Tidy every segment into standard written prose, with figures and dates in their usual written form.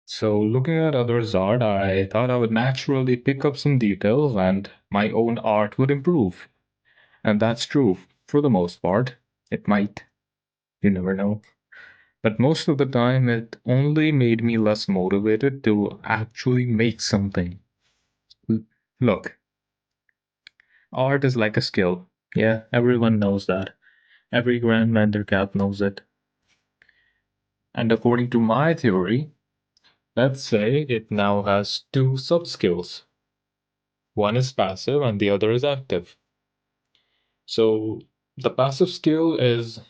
So, looking at others' art, I thought I would naturally pick up some details and my own art would improve. And that's true for the most part. It might, you never know. But most of the time, it only made me less motivated to actually make something. L- Look, art is like a skill. Yeah, everyone knows that. Every grandmother cat knows it. And according to my theory, let's say it now has two sub-skills. One is passive and the other is active. So the passive skill is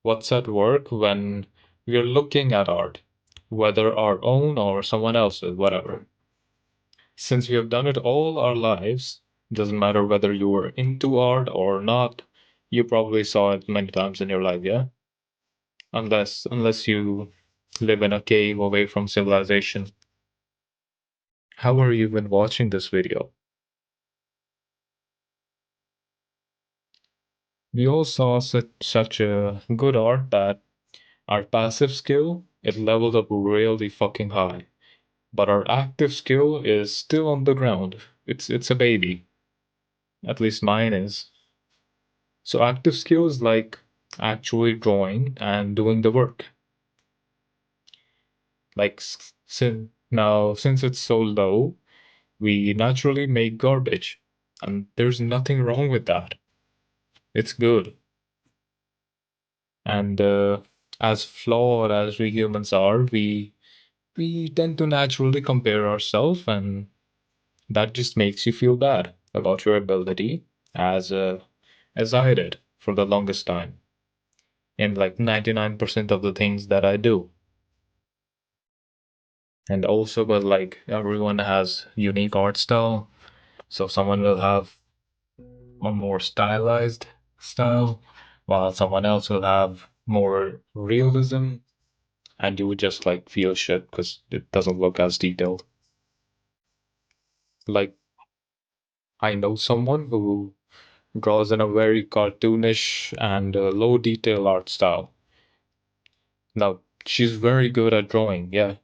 what's at work when we're looking at art, whether our own or someone else's, whatever. Since we have done it all our lives, doesn't matter whether you were into art or not, you probably saw it many times in your life, yeah? Unless you live in a cave away from civilization. How are you even watching this video? We all saw such a good art that our passive skill, it leveled up really fucking high. But our active skill is still on the ground. It's a baby. At least mine is. So active skill is like actually drawing and doing the work. Like since it's so low, we naturally make garbage. And there's nothing wrong with that. It's good. And as flawed as we humans are, we tend to naturally compare ourselves, and that just makes you feel bad about your ability, as as I did for the longest time in like 99% of the things that I do. And also, but like everyone has unique art style, so someone will have a more stylized style, while someone else will have more realism, and you would just like feel shit because it doesn't look as detailed. Like I know someone who draws in a very cartoonish and low detail art style. Now, she's very good at drawing, yeah.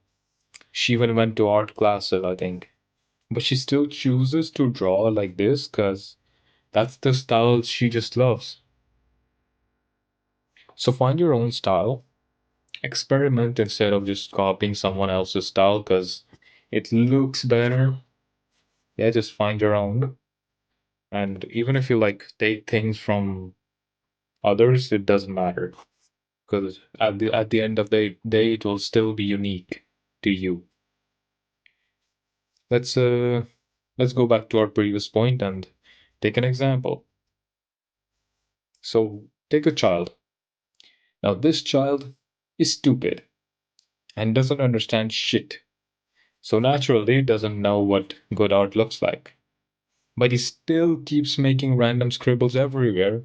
She even went to art classes, I think. But she still chooses to draw like this because that's the style she just loves. So find your own style, experiment instead of just copying someone else's style because it looks better. Yeah, just find your own. And even if you like take things from others, it doesn't matter because at the end of the day, it will still be unique to you. Let's uh let's go back to our previous point and take an example. So take a child. Now this child is stupid and doesn't understand shit. So naturally doesn't know what good art looks like. But he still keeps making random scribbles everywhere,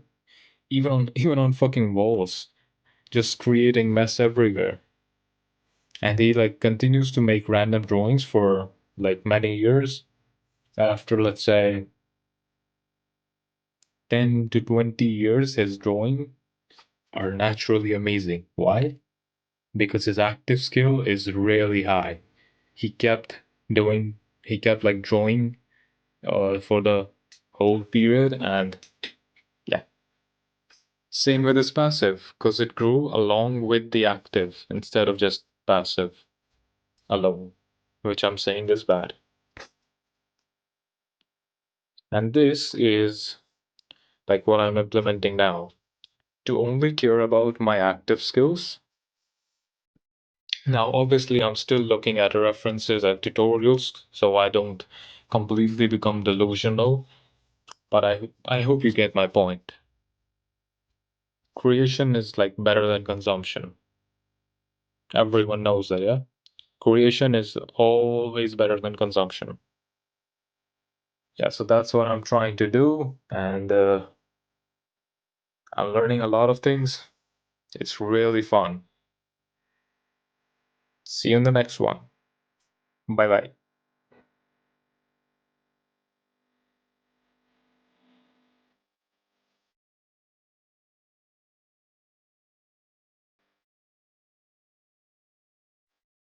even on fucking walls, just creating mess everywhere. And he like continues to make random drawings for like many years. After let's say 10 to 20 years, his drawing are naturally amazing. Why? Because his active skill is really high. He kept he kept like drawing for the whole period, and yeah. Same with his passive, because it grew along with the active instead of just passive alone, which I'm saying is bad. And this is like what I'm implementing now. To only care about my active skills. Now, obviously, I'm still looking at references and tutorials, so I don't completely become delusional, but I hope you get my point. Creation is like better than consumption. Everyone knows that, yeah? Creation is always better than consumption. Yeah, so that's what I'm trying to do, and I'm learning a lot of things. It's really fun. See you in the next one. Bye bye.